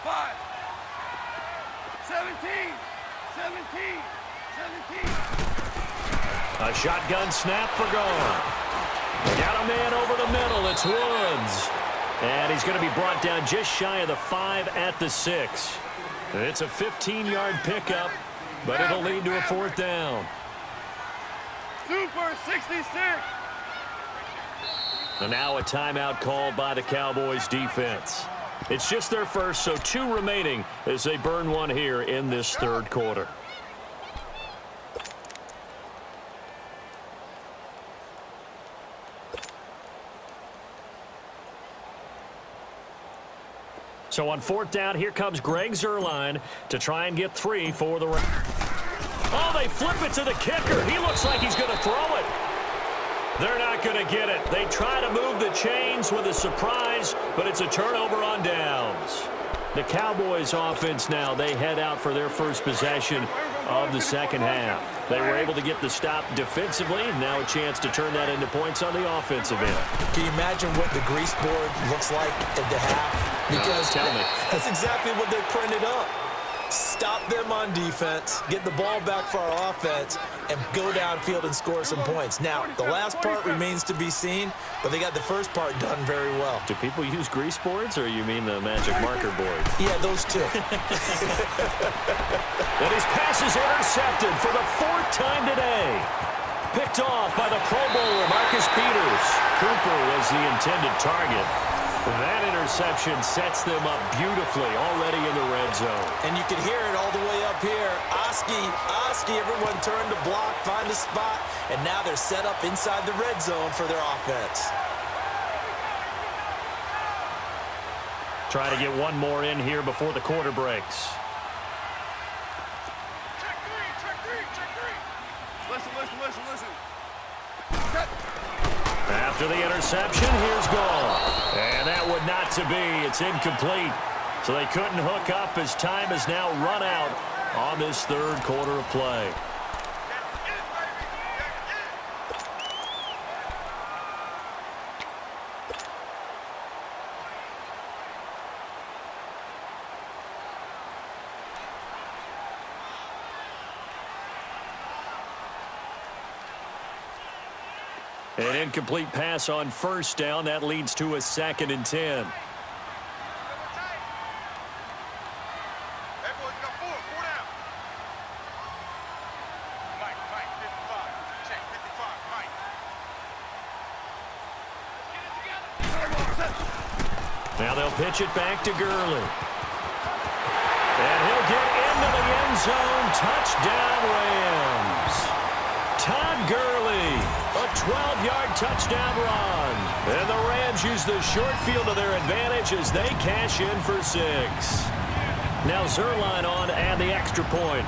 5, 17, 17, 17. A shotgun snap for Gone. Got a man over the middle. It's Woods. And he's going to be brought down just shy of the 5 at the 6. It's a 15-yard pickup, but it'll lead to a 4th down. Super 66. And now a timeout called by the Cowboys defense. It's just their first, so 2 remaining as they burn one here in this 3rd quarter. So on 4th down, here comes Greg Zuerlein to try and get 3 for the... Oh, they flip it to the kicker. He looks like he's going to throw it. They're not going to get it. They try to move the chains with a surprise, but it's a turnover on downs. The Cowboys offense now, they head out for their first possession of the 2nd half. They were able to get the stop defensively, and now a chance to turn that into points on the offensive end. Can you imagine what the grease board looks like at the half? Because tell me. That's exactly what they printed up. Stop them on defense, get the ball back for our offense, and go downfield and score some points. Now, the last part remains to be seen, but they got the first part done very well. Do people use grease boards, or you mean the magic marker boards? Yeah, those two. And his pass is intercepted for the 4th time today. Picked off by the Pro Bowler, Marcus Peters. Cooper was the intended target. That interception sets them up beautifully already in the red zone. And you can hear it all the way up here. Oski, everyone turned to block, find a spot, and now they're set up inside the red zone for their offense. Try to get one more in here before the quarter breaks. Check 3, check 3. Listen. After the interception, here's Gone. And that would not to be. It's incomplete. So they couldn't hook up as time has now run out on this 3rd quarter of play. An incomplete pass on 1st down. That leads to a 2nd and 10. Now they'll pitch it back to Gurley. And he'll get into the end zone. Touchdown, Rams. Todd Gurley, a 12-yard touchdown run. And the Rams use the short field to their advantage as they cash in for 6. Now Zuerlein on and the extra point.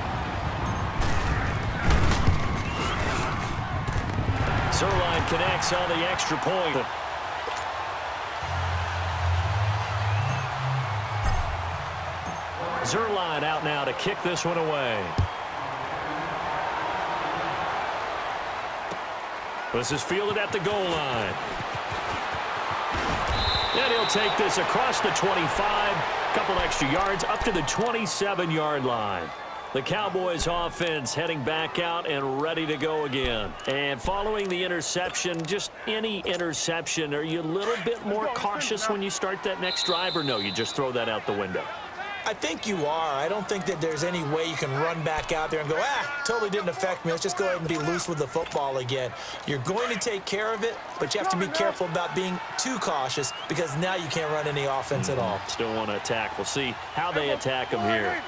Zuerlein connects on the extra point. Zuerlein out now to kick this one away. This is fielded at the goal line. And he'll take this across the 25. Couple extra yards up to the 27-yard line. The Cowboys offense heading back out and ready to go again. And following the interception, just any interception, are you a little bit more cautious when you start that next drive, or no, you just throw that out the window? I think you are. I don't think that there's any way you can run back out there and go, totally didn't affect me. Let's just go ahead and be loose with the football again. You're going to take care of it, but you have to be careful about being too cautious because now you can't run any offense at all. Still want to attack. We'll see how they attack him here.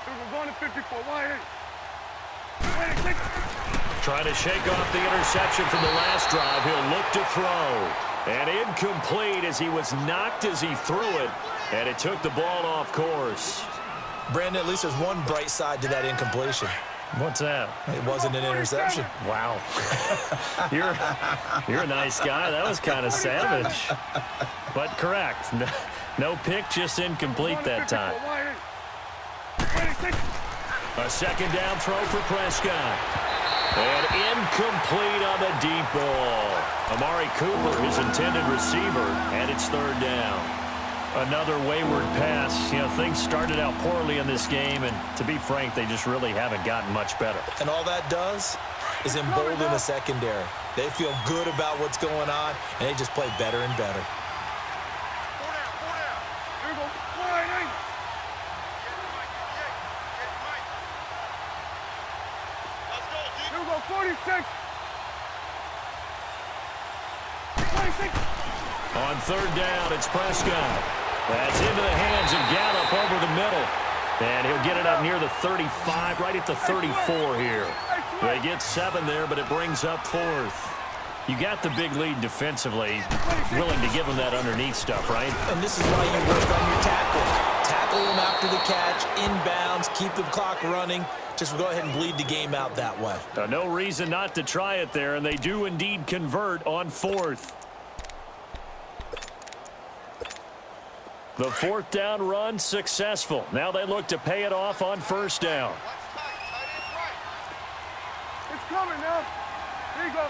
We're going to 54. Trying to shake off the interception from the last drive. He'll look to throw. And incomplete as he was knocked as he threw it. And it took the ball off course. Brandon, at least there's one bright side to that incompletion. What's that? It wasn't an interception. Wow. You're a nice guy. That was kind of savage. But correct. No pick, just incomplete that time. A 2nd down throw for Prescott. And incomplete on the deep ball. Amari Cooper, his intended receiver, and it's 3rd down. Another wayward pass. You know, things started out poorly in this game, and to be frank, they just really haven't gotten much better. And all that does is embolden the secondary. They feel good about what's going on, and they just play better and better. Here we go. Line. Here we go. 46. 26. On third down, it's Prescott. That's into the hands of Gallup over the middle. And he'll get it up near the 35, right at the 34 here. They get 7 there, but it brings up 4th. You got the big lead defensively. Willing to give them that underneath stuff, right? And this is why you work on your tackle. Tackle them after the catch, inbounds, keep the clock running. Just go ahead and bleed the game out that way. No reason not to try it there, and they do indeed convert on 4th. The 4th down run successful. Now they look to pay it off on 1st down. It's coming now. Here you go.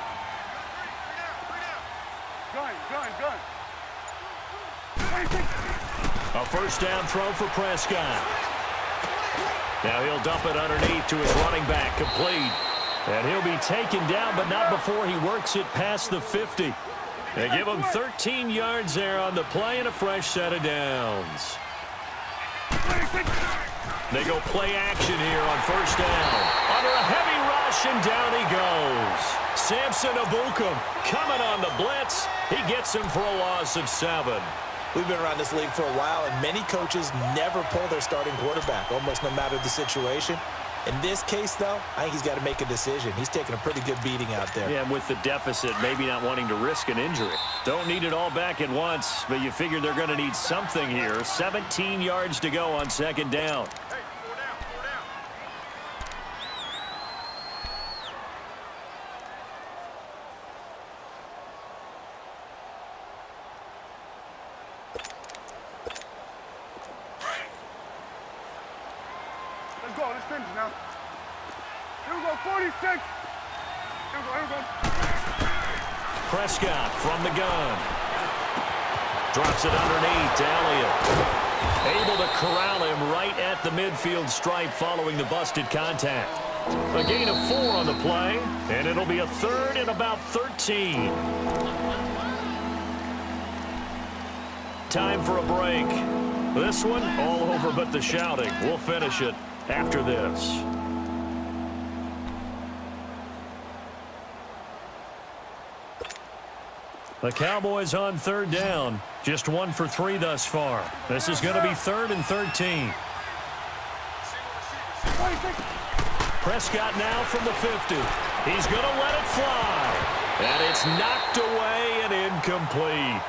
Gun. 26. A 1st down throw for Prescott. Now he'll dump it underneath to his running back, complete. And he'll be taken down, but not before he works it past the 50. They give him 13 yards there on the play and a fresh set of downs. They go play action here on 1st down. Under a heavy rush, and down he goes. Samson Abukum coming on the blitz. He gets him for a loss of 7. We've been around this league for a while, and many coaches never pull their starting quarterback, almost no matter the situation. In this case, though, I think he's got to make a decision. He's taking a pretty good beating out there. Yeah, with the deficit, maybe not wanting to risk an injury. Don't need it all back at once, but you figure they're going to need something here. 17 yards to go on 2nd down. Let's go. Let's finish now. Here we go. 46. Here we go. Prescott from the gun. Drops it underneath to Elliott. Able to corral him right at the midfield stripe following the busted contact. A gain of 4 on the play, and it'll be a 3rd and about 13. Time for a break. This one, all over but the shouting. We'll finish it after this. The Cowboys on 3rd down. Just 1 for 3 thus far. This is going to be 3rd and 13. Prescott now from the 50. He's going to let it fly. And it's knocked away and incomplete.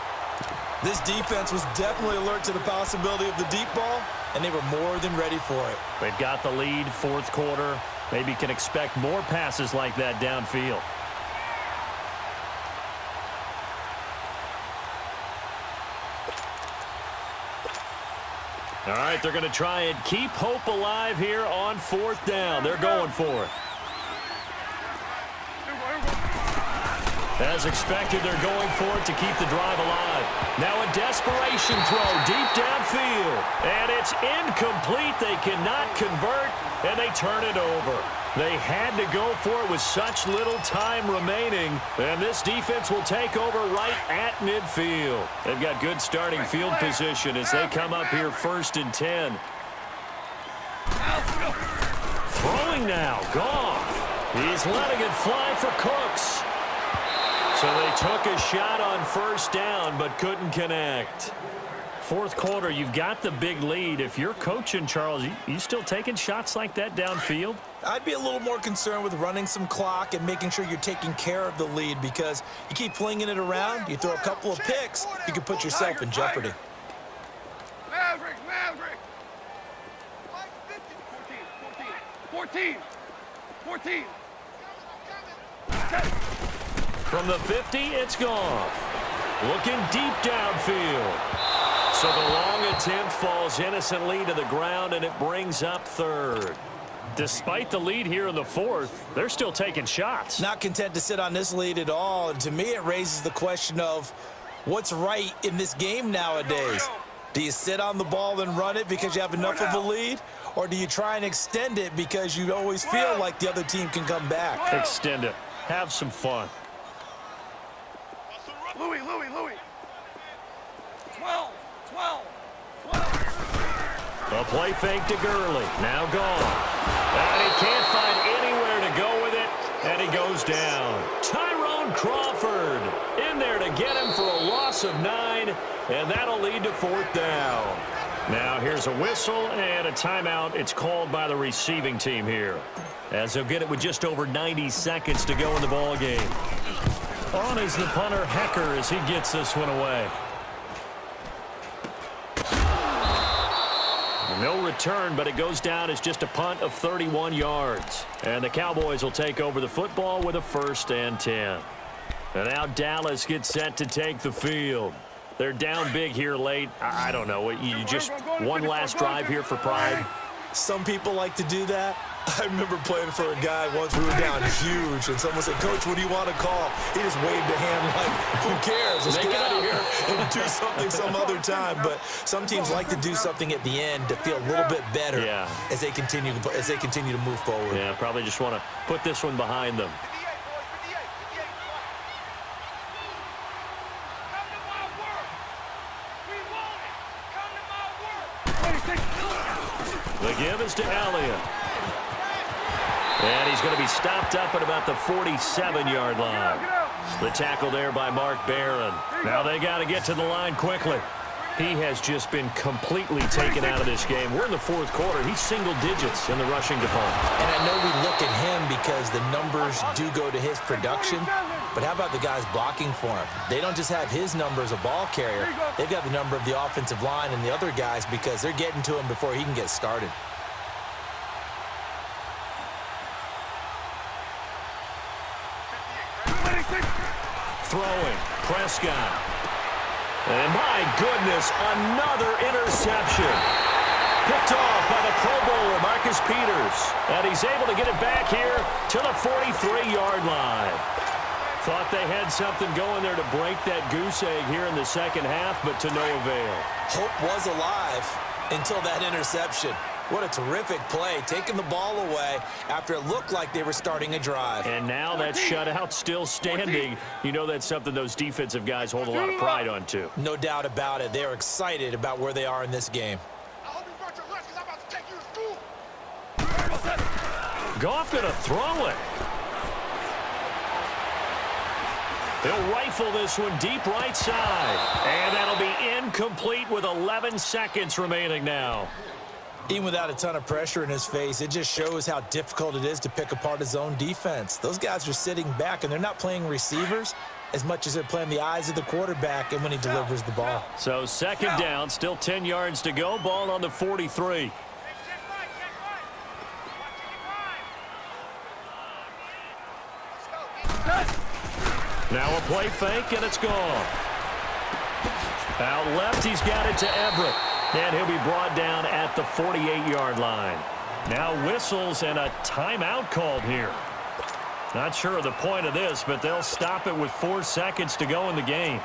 This defense was definitely alert to the possibility of the deep ball, and they were more than ready for it. They've got the lead, 4th quarter. Maybe can expect more passes like that downfield. All right, they're going to try and keep hope alive here on 4th down. They're going for it. As expected, they're going for it to keep the drive alive. Now a desperation throw deep downfield. And it's incomplete. They cannot convert, and they turn it over. They had to go for it with such little time remaining. And this defense will take over right at midfield. They've got good starting field position as they come up here 1st and 10. Throwing now, Goff. He's letting it fly for Cooks. So they took a shot on 1st down but couldn't connect. 4th quarter, you've got the big lead. If you're coaching, Charles, you still taking shots like that downfield? I'd be a little more concerned with running some clock and making sure you're taking care of the lead, because you keep flinging it around, you throw a couple of picks, you can put yourself in jeopardy. Maverick. 14. From the 50, it's Goff. Looking deep downfield. So the long attempt falls innocently to the ground, and it brings up 3rd. Despite the lead here in the 4th, they're still taking shots. Not content to sit on this lead at all, and to me it raises the question of what's right in this game nowadays. Do you sit on the ball and run it because you have enough of a lead? Or do you try and extend it because you always feel like the other team can come back? Extend it. Have some fun. Louis. 12. A play fake to Gurley. Now gone. And he can't find anywhere to go with it. And he goes down. Tyrone Crawford in there to get him for a loss of 9. And that'll lead to 4th down. Now here's a whistle and a timeout. It's called by the receiving team here, as they'll get it with just over 90 seconds to go in the ball game. On is the punter, Hecker, as he gets this one away. No return, but it goes down as just a punt of 31 yards. And the Cowboys will take over the football with a 1st and 10. And now Dallas gets set to take the field. They're down big here late. I don't know. You just one last drive here for pride. Some people like to do that. I remember playing for a guy once. We were down huge, and someone said, "Coach, what do you want to call?" He just waved a hand like, "Who cares? Let's get out of here and do something some other time." But some teams like to do something at the end to feel a little bit better as they continue to move forward. Yeah, probably just want to put this one behind them. The give is to Elliott. And he's going to be stopped up at about the 47-yard line. The tackle there by Mark Barron. Now they got to get to the line quickly. He has just been completely taken out of this game. We're in the 4th quarter. He's single digits in the rushing department. And I know we look at him because the numbers do go to his production. But how about the guys blocking for him? They don't just have his number as a ball carrier. They've got the number of the offensive line and the other guys because they're getting to him before he can get started. Throwing. Prescott. And my goodness, another interception. Picked off by the Pro Bowler, Marcus Peters. And he's able to get it back here to the 43-yard line. Thought they had something going there to break that goose egg here in the second half, but to no avail. Hope was alive until that interception. What a terrific play, taking the ball away after it looked like they were starting a drive. And now that shutout still standing. You know that's something those defensive guys hold a lot of pride on, too. No doubt about it. They are excited about where they are in this game. Goff going to throw it. They'll rifle this one deep right side. And that'll be incomplete with 11 seconds remaining now. Even without a ton of pressure in his face, it just shows how difficult it is to pick apart his own defense. Those guys are sitting back, and they're not playing receivers as much as they're playing the eyes of the quarterback and when he delivers the ball. So 2nd down, still 10 yards to go. Ball on the 43. Now a play fake, and it's gone. Out left, he's got it to Everett. And he'll be brought down at the 48-yard line. Now whistles and a timeout called here. Not sure of the point of this, but they'll stop it with 4 seconds to go in the game.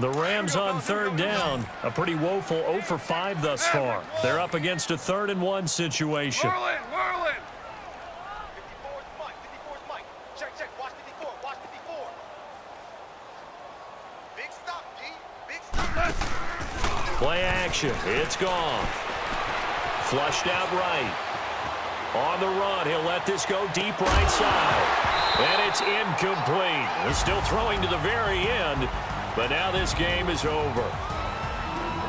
The Rams on 3rd down. A pretty woeful 0 for 5 thus far. They're up against a 3rd and 1 situation. Whirling. 54 is Mike. 54 is Mike. Check. Watch 54. Watch 54. Big stop, G. Big stop. Play action. It's gone. Flushed out right. On the run, he'll let this go deep right side. And it's incomplete. They're still throwing to the very end. But now this game is over.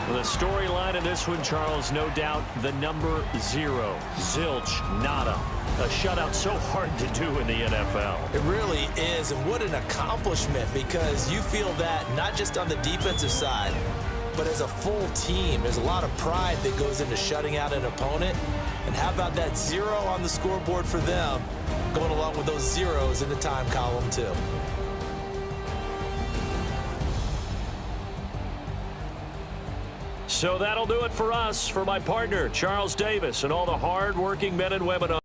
The storyline in this one, Charles, no doubt the number 0. Zilch, nada. A shutout so hard to do in the NFL. It really is, and what an accomplishment, because you feel that not just on the defensive side, but as a full team. There's a lot of pride that goes into shutting out an opponent. And how about that 0 on the scoreboard for them, going along with those zeros in the time column too. So that'll do it for us. For my partner, Charles Davis, and all the hard-working men and women on